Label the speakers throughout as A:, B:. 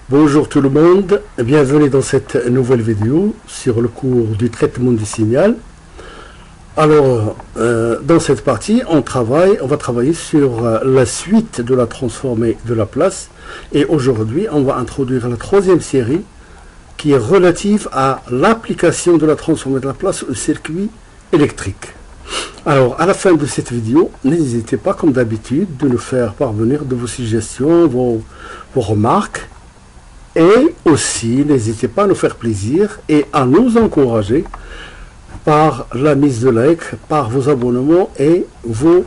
A: Bonjour tout le monde, bienvenue dans cette nouvelle vidéo sur le cours du traitement du signal. Alors, dans cette partie, on va travailler sur la suite de la transformée de Laplace. Et aujourd'hui, on va introduire la troisième série qui est relative à l'application de la transformée de Laplace au circuit électrique. Alors, à la fin de cette vidéo, n'hésitez pas, comme d'habitude, de nous faire parvenir de vos suggestions, vos remarques. Et aussi, n'hésitez pas à nous faire plaisir et à nous encourager par la mise de like, par vos abonnements et vos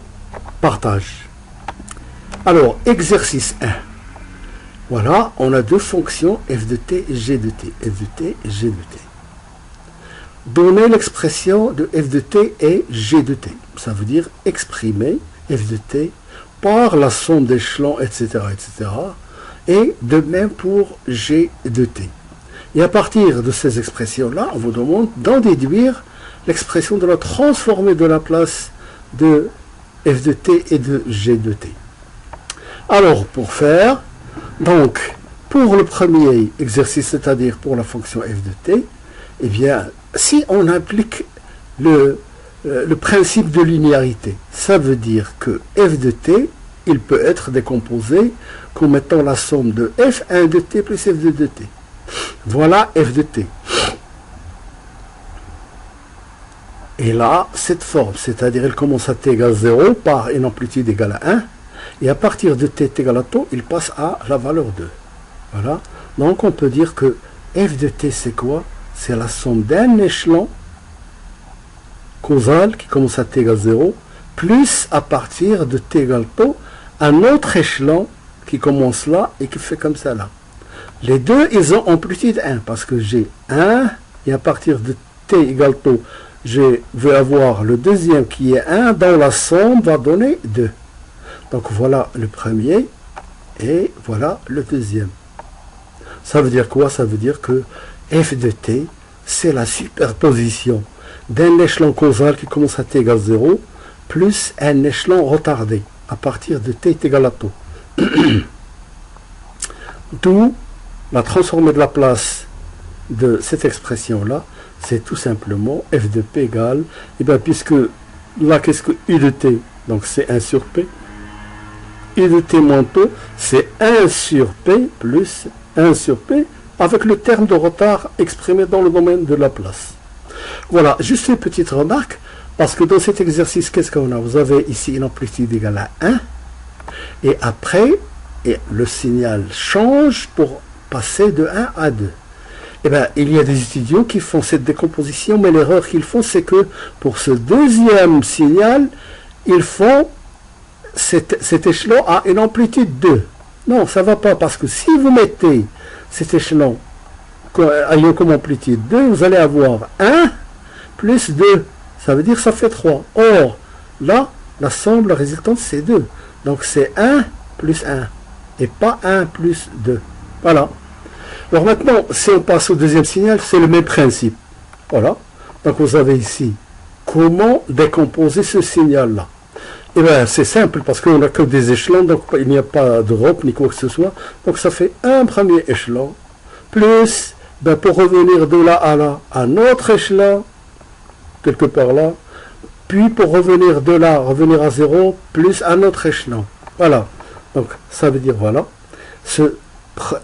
A: partages. Alors, exercice 1. Voilà, on a deux fonctions f de t et g de t. F de t et g de t. Donner l'expression de f de t et g de t. Ça veut dire exprimer f de t par la somme d'échelons, etc., etc., et de même pour g de t. Et à partir de ces expressions-là, on vous demande d'en déduire l'expression de la transformée de Laplace de f de t et de g de t. Alors, pour faire, donc, pour le premier exercice, c'est-à-dire pour la fonction f de t, eh bien, si on applique le principe de linéarité, ça veut dire que f de t, il peut être décomposé comme mettant la somme de f1 de t plus f2 de t. Voilà f de t. Et là, cette forme, c'est-à-dire elle commence à t égale 0 par une amplitude égale à 1, et à partir de t égale à taux, il passe à la valeur 2. Voilà. Donc on peut dire que f de t, c'est quoi? C'est la somme d'un échelon causal qui commence à t égale 0, plus à partir de t égale taux, un autre échelon qui commence là et qui fait comme ça là. Les deux, ils ont amplitude 1 parce que j'ai 1 et à partir de t égale taux, je vais avoir le deuxième qui est 1 dont la somme va donner 2. Donc voilà le premier et voilà le deuxième. Ça veut dire quoi? Ça veut dire que f de t, c'est la superposition d'un échelon causal qui commence à t égale 0 plus un échelon retardé à partir de t est égal à taux. D'où la transformée de Laplace de cette expression-là, c'est tout simplement f de p égale, et bien puisque là, qu'est-ce que u de t? Donc c'est 1 sur p. U de t moins taux, c'est 1 sur p plus 1 sur p, avec le terme de retard exprimé dans le domaine de Laplace. Voilà, juste une petite remarque. Parce que dans cet exercice, qu'est-ce qu'on a? Vous avez ici une amplitude égale à 1. Et après, le signal change pour passer de 1 à 2. Eh bien, il y a des étudiants qui font cette décomposition, mais l'erreur qu'ils font, c'est que pour ce deuxième signal, ils font cet échelon à une amplitude 2. Non, ça ne va pas, parce que si vous mettez cet échelon ayant comme amplitude 2, vous allez avoir 1 plus 2. Ça veut dire que ça fait 3. Or, là, la somme, la résultante, c'est 2. Donc, c'est 1 plus 1. Et pas 1 plus 2. Voilà. Alors maintenant, si on passe au deuxième signal, c'est le même principe. Voilà. Donc, vous avez ici comment décomposer ce signal-là. Eh bien, c'est simple parce qu'on n'a que des échelons. Donc, il n'y a pas d'Europe ni quoi que ce soit. Donc, ça fait un premier échelon. Plus, ben, pour revenir de là à là, un autre échelon. Quelque part là, puis pour revenir de là, revenir à 0, plus un autre échelon. Voilà. Donc, ça veut dire, voilà, ce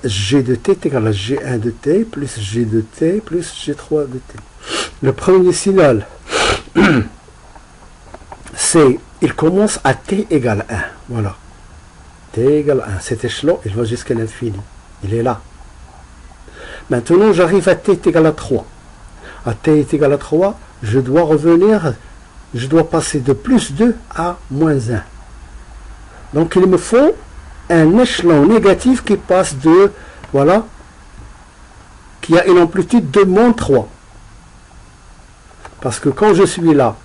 A: g de t est égal à g1 de t, plus g de t, plus g3 de t. Le premier signal, c'est, il commence à t égale 1. Voilà. T égale 1. Cet échelon, il va jusqu'à l'infini. Il est là. Maintenant, j'arrive à t est égal à 3. À t est égal à 3, je dois revenir, je dois passer de plus 2 à moins 1. Donc il me faut un échelon négatif qui passe de, voilà, qui a une amplitude de moins 3. Parce que quand je suis là,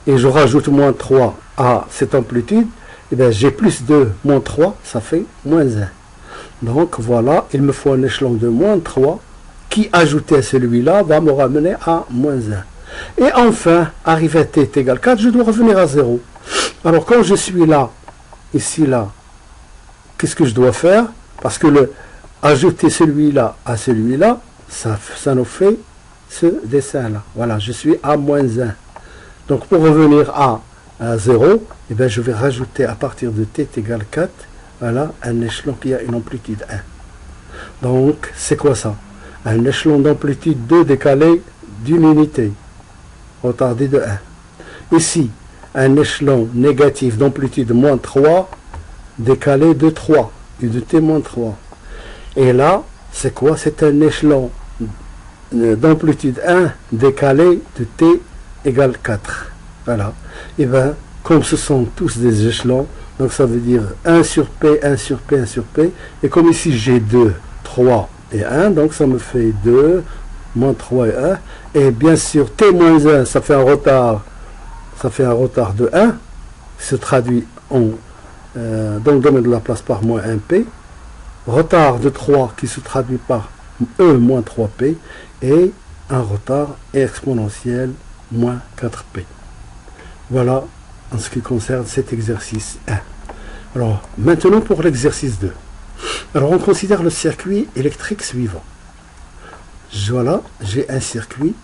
A: et je rajoute moins 3 à cette amplitude, eh bien j'ai plus 2 moins 3, ça fait moins 1. Donc voilà, il me faut un échelon de moins 3 qui, ajouté à celui-là, va me ramener à moins 1. Et enfin, arrivé à t est égal à 4, je dois revenir à 0. Alors quand je suis là, ici, là, qu'est-ce que je dois faire? Parce que ajouter celui-là à celui-là, ça nous fait ce dessin-là. Voilà, je suis à moins 1. Donc pour revenir à 0, eh bien, je vais rajouter à partir de t égale 4, voilà, un échelon qui a une amplitude 1. Donc c'est quoi ça? Un échelon d'amplitude 2 décalé d'une unité, retardé de 1. Ici, un échelon négatif d'amplitude moins 3, décalé de 3, u de t moins 3. Et là, c'est quoi? C'est un échelon d'amplitude 1 décalé de t égale 4. Voilà. Et bien, comme ce sont tous des échelons, donc ça veut dire 1 sur p, 1 sur p, 1 sur p. Et comme ici j'ai 2, 3 et 1, donc ça me fait 2, moins 3 et 1. Et bien sûr, t moins 1, ça fait un retard de 1, qui se traduit dans le domaine de la place par moins 1p. Retard de 3 qui se traduit par e moins 3p. Et un retard exponentiel moins 4p. Voilà en ce qui concerne cet exercice 1. Alors, maintenant pour l'exercice 2. Alors, on considère le circuit électrique suivant. Voilà, j'ai un circuit,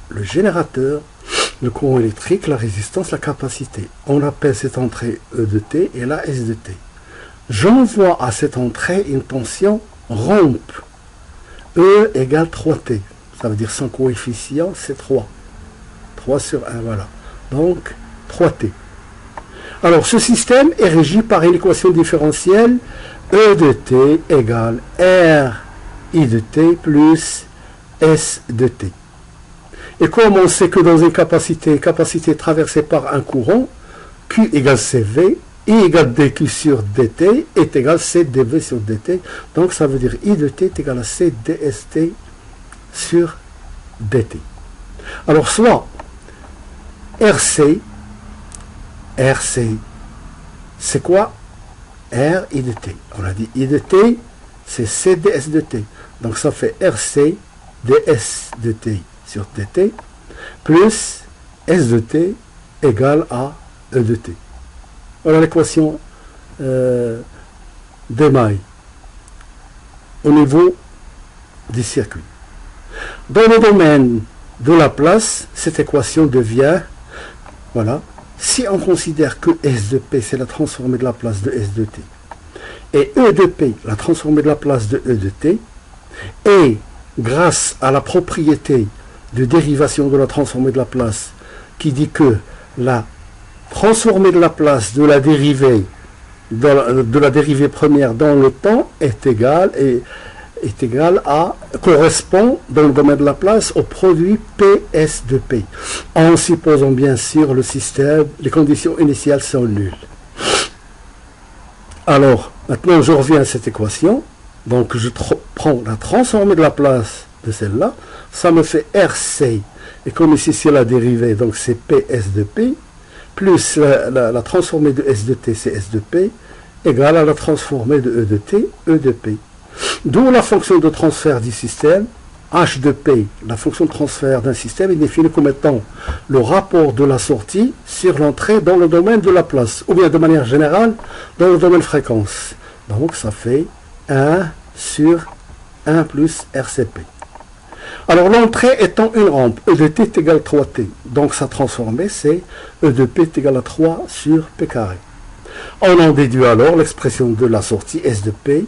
A: le générateur, le courant électrique, la résistance, la capacité. On appelle cette entrée E de t et là S de t. J'envoie à cette entrée une tension rompe. E égale 3t. Ça veut dire son coefficient, c'est 3. 3 sur 1, voilà. Donc, 3t. Alors, ce système est régi par une équation différentielle E de t égale R I de t plus S de t. Et comme on sait que dans une capacité traversée par un courant, Q égale CV, I égale dQ sur dt est égal à C dV sur dt. Donc, ça veut dire I de t est égal à C dSt sur dt. Alors, soit RC, c'est quoi? R I de t. On a dit I de t, c'est C ds de t. Donc ça fait RC ds de t sur dt plus S de t égale à E de t. Voilà l'équation d'émail au niveau du circuit. Dans le domaine de la place, cette équation devient, voilà, si on considère que S de P, c'est la transformée de la place de S de T, et E de P, la transformée de la place de E de T, et grâce à la propriété de dérivation de la transformée de la place, qui dit que la transformée de la place de la dérivée, première dans le temps est égale à, correspond dans le domaine de la place au produit PS de P. En supposant bien sûr le système, les conditions initiales sont nulles. Alors, maintenant je reviens à cette équation. Donc je prends la transformée de la place de celle-là. Ça me fait RC. Et comme ici c'est la dérivée, donc c'est PS de P, plus la transformée de S de T, c'est S de P, égale à la transformée de E de T, E de P. D'où la fonction de transfert du système, H de P, la fonction de transfert d'un système est définie comme étant le rapport de la sortie sur l'entrée dans le domaine de la place, ou bien de manière générale, dans le domaine fréquence. Donc ça fait 1 sur 1 plus RCP. Alors l'entrée étant une rampe, E de t est égal à 3t. Donc sa transformée, c'est E de p est égal à 3 sur p carré. On en déduit alors l'expression de la sortie S de p,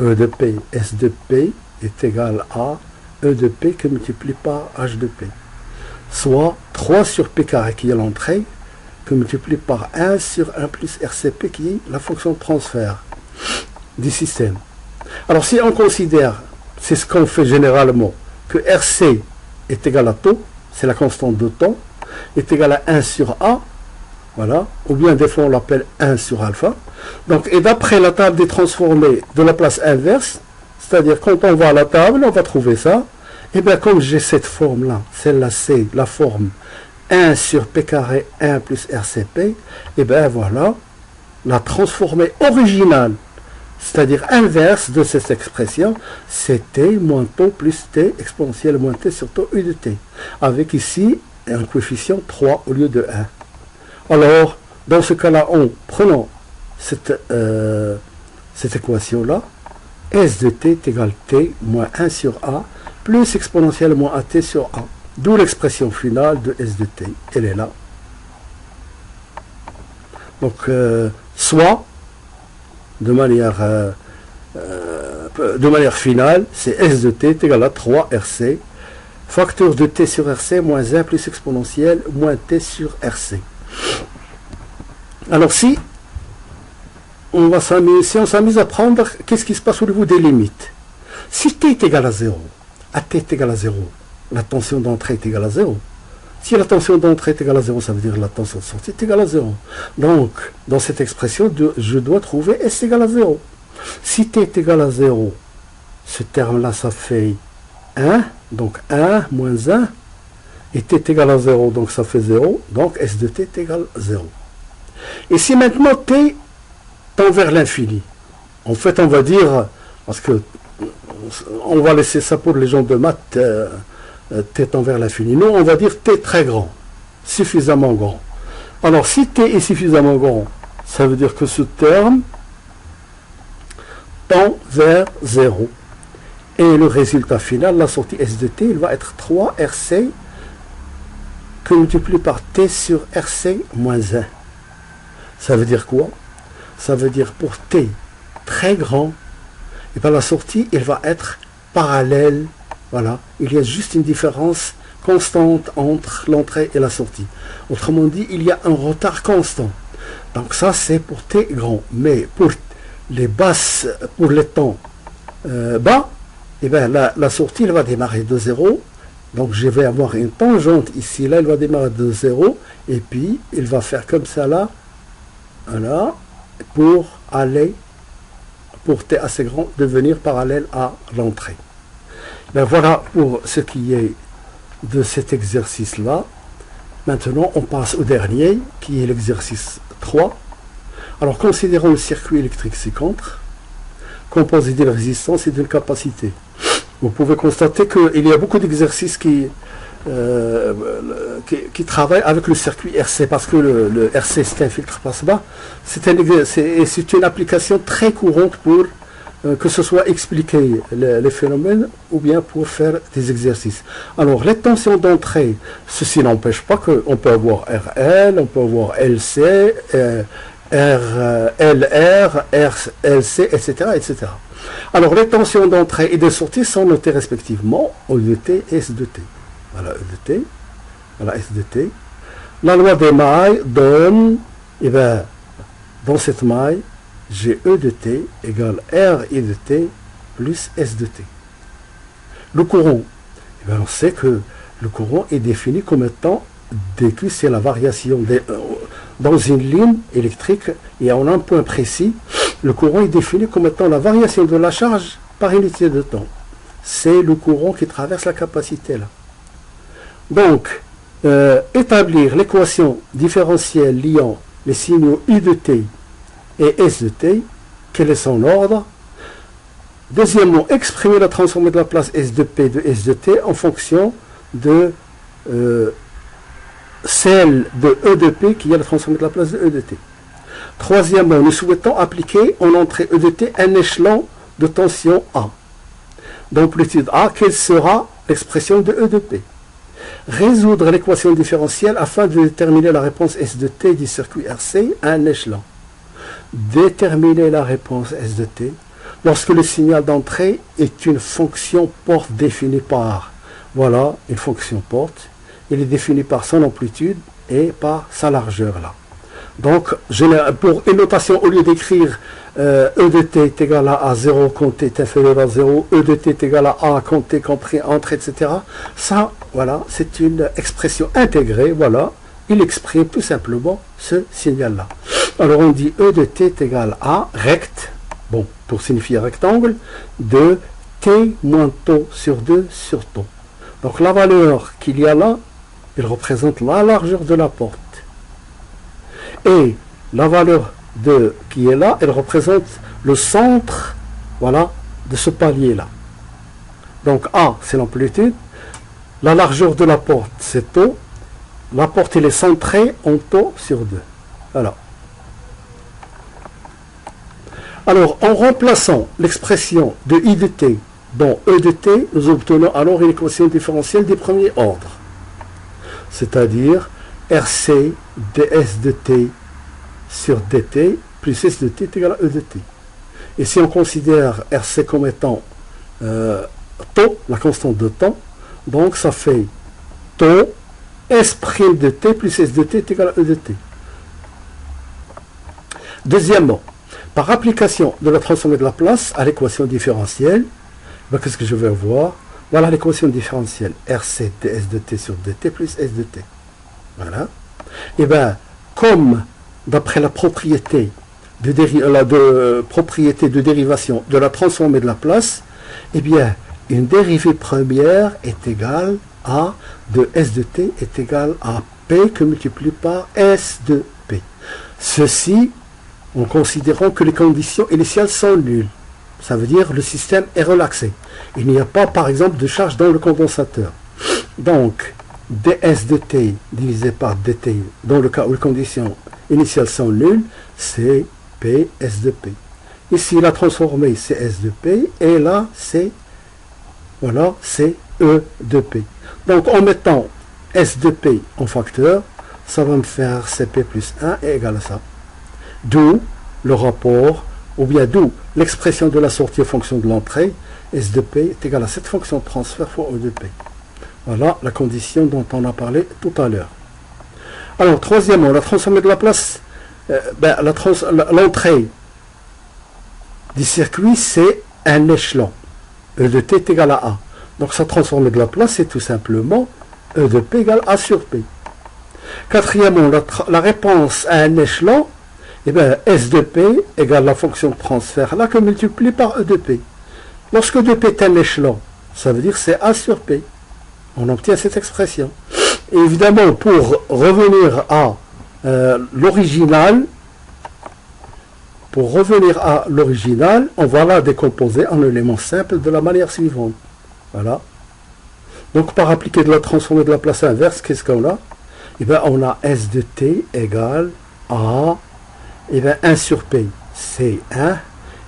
A: E de p, S de p est égal à E de p que multiplie par H de p. Soit 3 sur p carré qui est l'entrée, que multiplie par 1 sur 1 plus RCP qui est la fonction de transfert du système. Alors si on considère, c'est ce qu'on fait généralement, que RC est égal à taux, c'est la constante de temps, est égal à 1 sur A, voilà, ou bien des fois on l'appelle 1 sur alpha. Donc, et d'après la table des transformés de la place inverse, c'est-à-dire quand on va à la table, on va trouver ça, et bien comme j'ai cette forme-là, celle-là c'est la forme 1 sur P carré 1 plus RCP, et bien voilà, la transformée originale, c'est-à-dire inverse de cette expression, c'est t moins taux plus t exponentielle moins t sur taux u de t, avec ici un coefficient 3 au lieu de 1. Alors, dans ce cas-là, en prenant cette équation-là, S de t est égal à t moins 1 sur a plus exponentielle moins at sur a. D'où l'expression finale de S de t. Elle est là. Donc, soit, de manière finale, c'est S de t est égal à 3 RC, facteur de t sur RC moins 1 plus exponentielle moins t sur RC. Alors, si on s'amuse à prendre, qu'est-ce qui se passe au niveau des limites? Si t est égal à 0, at est égal à 0, la tension d'entrée est égale à 0. Si la tension d'entrée est égale à 0, ça veut dire que la tension de sortie est égale à 0. Donc, dans cette expression, je dois trouver S égale à 0. Si t est égal à 0, ce terme-là, ça fait 1. Donc, 1 moins 1. Et t est égal à 0, donc ça fait 0. Donc, S de t est égal à 0. Et si maintenant t tend vers l'infini, en fait, on va dire, parce que on va laisser ça pour les gens de maths, t tend vers l'infini. Nous, on va dire t très grand, suffisamment grand. Alors, si t est suffisamment grand, ça veut dire que ce terme tend vers 0. Et le résultat final, la sortie S de t, il va être 3 RC que multiplié par t sur RC moins 1. Ça veut dire quoi? Ça veut dire pour t très grand, et par la sortie, il va être parallèle. Voilà, il y a juste une différence constante entre l'entrée et la sortie. Autrement dit, il y a un retard constant. Donc ça, c'est pour t grand. Mais pour les basses, pour les temps bas, eh bien, la sortie, elle va démarrer de 0. Donc je vais avoir une tangente ici, là, elle va démarrer de 0. Et puis, il va faire comme ça, là, voilà, pour aller, pour t assez grand, devenir parallèle à l'entrée. Ben voilà pour ce qui est de cet exercice-là. Maintenant, on passe au dernier, qui est l'exercice 3. Alors, considérons le circuit électrique ci-contre, composé d'une résistance et d'une capacité. Vous pouvez constater qu'il y a beaucoup d'exercices qui travaillent avec le circuit RC, parce que le RC, c'est un filtre passe-bas. C'est une application très courante pour que ce soit expliquer les phénomènes ou bien pour faire des exercices. Alors, les tensions d'entrée, ceci n'empêche pas qu'on peut avoir RL, on peut avoir LC, LR, LC, etc., etc. Alors, les tensions d'entrée et de sortie sont notées respectivement E de T et S de T. Voilà E de T, voilà S de T. La loi des mailles donne, eh bien, dans cette maille, j'ai E de T égale R I de T plus S de T. Le courant, eh bien, on sait que le courant est défini comme étant dQ, c'est la variation dans une ligne électrique et en un point précis, le courant est défini comme étant la variation de la charge par unité de temps. C'est le courant qui traverse la capacité là. Donc, établir l'équation différentielle liant les signaux I de T et S de T, quel est son ordre? Deuxièmement, exprimer la transformée de la place S de P de S de T en fonction de celle de E de P qui est la transformée de la place de E de T. Troisièmement, nous souhaitons appliquer en entrée E de T un échelon de tension A. D'amplitude A, quelle sera l'expression de E de P? Résoudre l'équation différentielle afin de déterminer la réponse S de T du circuit RC à un échelon. Déterminer la réponse S de T lorsque le signal d'entrée est une fonction porte définie par, voilà, une fonction porte, il est défini par son amplitude et par sa largeur là. Donc, pour une notation, au lieu d'écrire E de T est égal à 0 quand T est inférieur à 0, E de T est égal à A quand T compris entre, etc. Ça, voilà, c'est une expression intégrée, voilà. Il exprime tout simplement ce signal-là. Alors, on dit E de T est égal à rect, bon, pour signifier rectangle, de T moins tau sur 2 sur tau. Donc, la valeur qu'il y a là, il représente la largeur de la porte. Et la valeur qui est là, elle représente le centre, voilà, de ce palier-là. Donc A, c'est l'amplitude. La largeur de la porte, c'est tau. la porte elle est centrée en taux sur 2. Voilà. Alors, en remplaçant l'expression de I de t dans E de t, nous obtenons alors une équation différentielle des premiers ordres. C'est-à-dire RC ds de t sur dt plus S de t est égal à E de t. Et si on considère RC comme étant taux, la constante de temps, donc ça fait taux S' de t plus S de t est égal à E de t. Deuxièmement, par application de la transformée de Laplace à l'équation différentielle, ben, qu'est-ce que je vais avoir? Voilà l'équation différentielle RC ds de t sur dt plus S de t. Voilà. Et bien, comme d'après la propriété propriété de dérivation de la transformée de Laplace, eh bien, une dérivée première est égale à de S de t est égal à P que multiplié par S de P. Ceci en considérant que les conditions initiales sont nulles. Ça veut dire que le système est relaxé. Il n'y a pas, par exemple, de charge dans le condensateur. Donc, ds de t divisé par dt, dans le cas où les conditions initiales sont nulles, c'est P, S de P. Ici, la transformée, c'est S de P, et là, c'est voilà, c'est E de P. Donc, en mettant S de P en facteur, ça va me faire Cp plus 1 est égal à ça. D'où le rapport, ou bien d'où l'expression de la sortie en fonction de l'entrée, S de P est égal à cette fonction de transfert fois E de P. Voilà la condition dont on a parlé tout à l'heure. Alors, troisièmement, la transformée de Laplace, l'entrée du circuit, c'est un échelon. E de t est égal à A. Donc, sa transformée de Laplace, c'est tout simplement E de P égale A sur P. Quatrièmement, la réponse à un échelon, eh bien, S de P égale la fonction de transfert là que multiplié par E de P. Lorsque E de P est un échelon, ça veut dire que c'est A sur P. On obtient cette expression. Et évidemment, pour revenir à l'original, on va la décomposer en éléments simples de la manière suivante. Voilà. Donc, par appliquer de la transformée de Laplace inverse, qu'est-ce qu'on a? Eh bien, on a S de t égale à, eh bien, 1 sur P, c'est 1.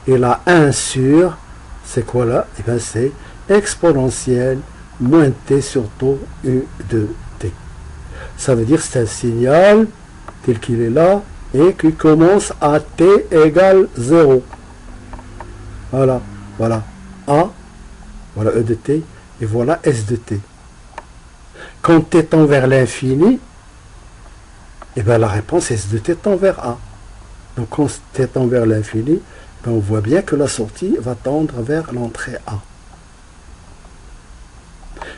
A: Et là, 1 sur, c'est quoi là? Eh bien, c'est exponentielle moins t sur taux U de t. Ça veut dire que c'est un signal tel qu'il est là et qui commence à t égale 0. Voilà, voilà A, voilà E de t, et voilà S de t. Quand t tend vers l'infini, et bien la réponse S de t tend vers A. Donc quand t tend vers l'infini, ben on voit bien que la sortie va tendre vers l'entrée A.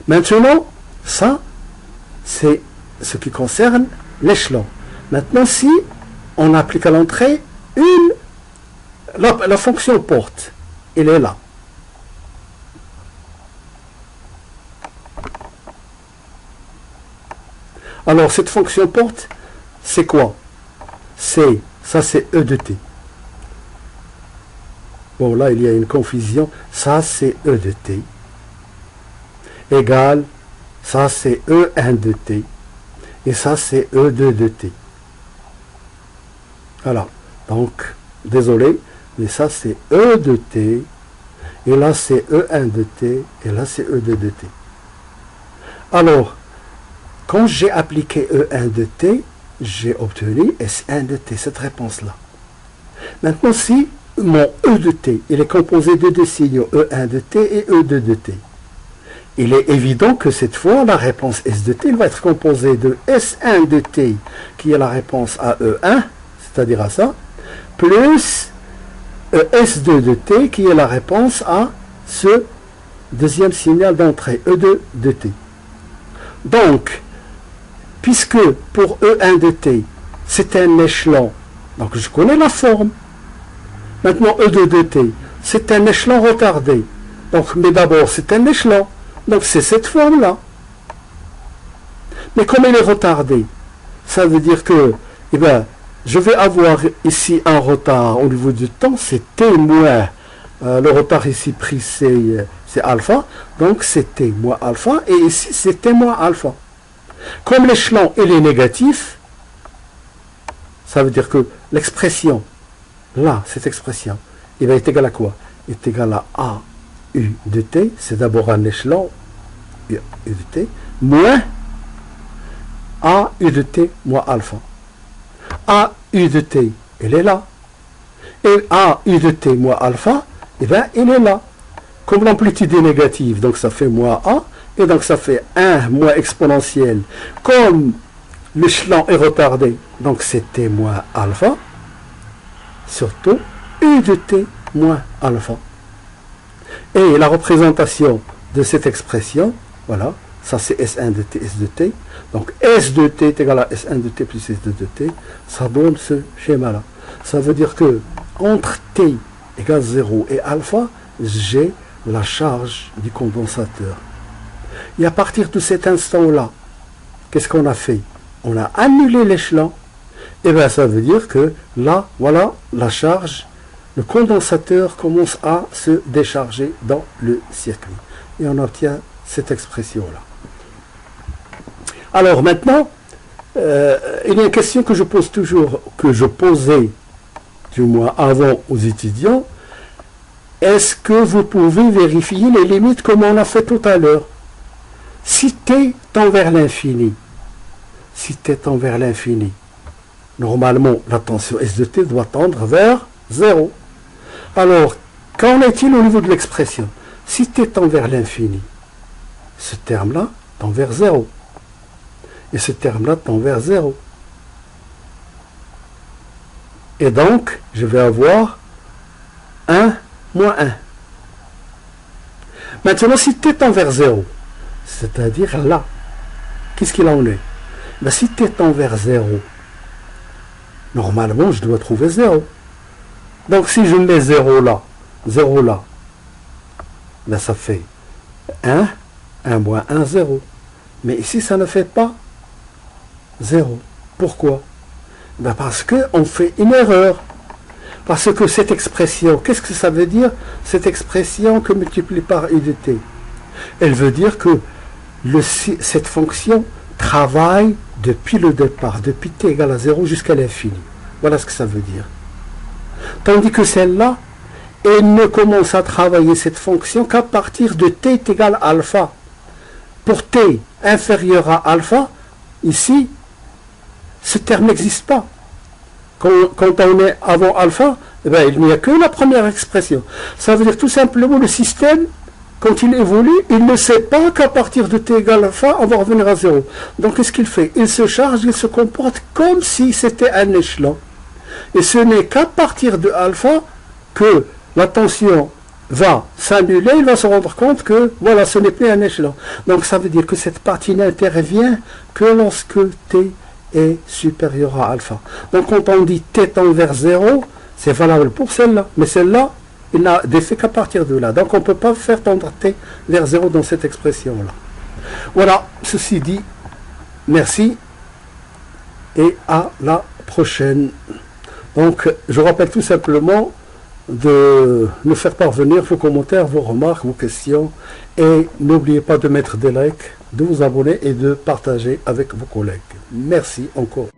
A: Maintenant, ça, c'est ce qui concerne l'échelon. Maintenant, si on applique à l'entrée la fonction porte, elle est là. Alors, cette fonction porte, c'est quoi? Ça, c'est E de t. Bon, là, il y a une confusion. Ça, c'est E de t. Égale, ça, c'est E1 de t. Et ça, c'est E2 de t. Voilà. Donc, désolé, mais ça, c'est E de t. Et là, c'est E1 de t. Et là, c'est E2 de t. Alors, quand j'ai appliqué E1 de t, j'ai obtenu S1 de t, cette réponse-là. Maintenant, si mon E de t, il est composé de deux signaux, E1 de t et E2 de t, il est évident que cette fois, la réponse S de t va être composée de S1 de t, qui est la réponse à E1, c'est-à-dire à ça, plus S2 de t, qui est la réponse à ce deuxième signal d'entrée, E2 de t. Donc, puisque pour E1 de t, c'est un échelon, donc je connais la forme. Maintenant, E2 de t, c'est un échelon retardé. Donc, mais d'abord, c'est un échelon. Donc, c'est cette forme-là. Mais comme il est retardé, ça veut dire que, eh bien, je vais avoir ici un retard au niveau du temps, c'est t moins, le retard ici pris, c'est alpha, donc c'est t moins alpha, et ici, c'est t moins alpha. Comme l'échelon il est négatif, ça veut dire que l'expression, là, cette expression, il va être égal à quoi? Il est égal à A U de t, c'est d'abord un échelon U de t, moins A U de t moins alpha. A U de t, elle est là. Et A U de t moins alpha, eh bien, il est là. Comme l'amplitude est négative, donc ça fait moins A, et donc ça fait 1 moins exponentiel. Comme l'échelon est retardé, donc c'est t moins alpha, surtout U de t moins alpha. Et la représentation de cette expression, voilà, ça c'est S1 de t, S de t. Donc S de t est égal à S1 de t plus S2 de t. Ça donne ce schéma-là. Ça veut dire que entre t égale 0 et alpha, j'ai la charge du condensateur. Et à partir de cet instant-là, qu'est-ce qu'on a fait? On a annulé l'échelon. Et bien ça veut dire que là, voilà, la charge, le condensateur commence à se décharger dans le circuit. Et on obtient cette expression-là. Alors maintenant, il y a une question que je pose toujours, que je posais du moins avant aux étudiants. Est-ce que vous pouvez vérifier les limites comme on a fait tout à l'heure? Si t tend vers l'infini, normalement la tension S de t doit tendre vers 0. Alors, qu'en est-il au niveau de l'expression? Si t tend vers l'infini, ce terme-là tend vers 0. Et ce terme-là tend vers 0. Et donc, je vais avoir 1 moins 1. Maintenant, si t tend vers 0, c'est-à-dire là, qu'est-ce qu'il en est? Ben, si t tend vers 0, normalement, je dois trouver 0. Donc, si je mets 0 là, ben, ça fait 1, 1 moins 1, 0. Mais ici, ça ne fait pas 0. Pourquoi? Ben parce qu'on fait une erreur. Parce que cette expression, qu'est-ce que ça veut dire? Cette expression que multipliée par u de t. Elle veut dire que cette fonction travaille depuis le départ, depuis t égale à 0 jusqu'à l'infini. Voilà ce que ça veut dire. Tandis que celle-là, elle ne commence à travailler cette fonction qu'à partir de t est égal à alpha. Pour t inférieur à alpha, ici, ce terme n'existe pas. Quand on est avant alpha, eh bien, il n'y a que la première expression. Ça veut dire tout simplement le système, quand il évolue, il ne sait pas qu'à partir de t égale alpha, on va revenir à 0. Donc qu'est-ce qu'il fait? Il se charge, il se comporte comme si c'était un échelon. Et ce n'est qu'à partir de alpha que la tension va s'annuler, il va se rendre compte que voilà, ce n'est plus un échelon. Donc ça veut dire que cette partie n'intervient que lorsque t est supérieur à alpha. Donc quand on dit t tend vers 0, c'est valable pour celle-là. Mais celle-là, il n'a d'effet qu'à partir de là. Donc on ne peut pas faire tendre t vers 0 dans cette expression-là. Voilà, ceci dit, merci et à la prochaine. Donc je rappelle tout simplement de nous faire parvenir vos commentaires, vos remarques, vos questions. Et n'oubliez pas de mettre des likes, de vous abonner et de partager avec vos collègues. Merci encore.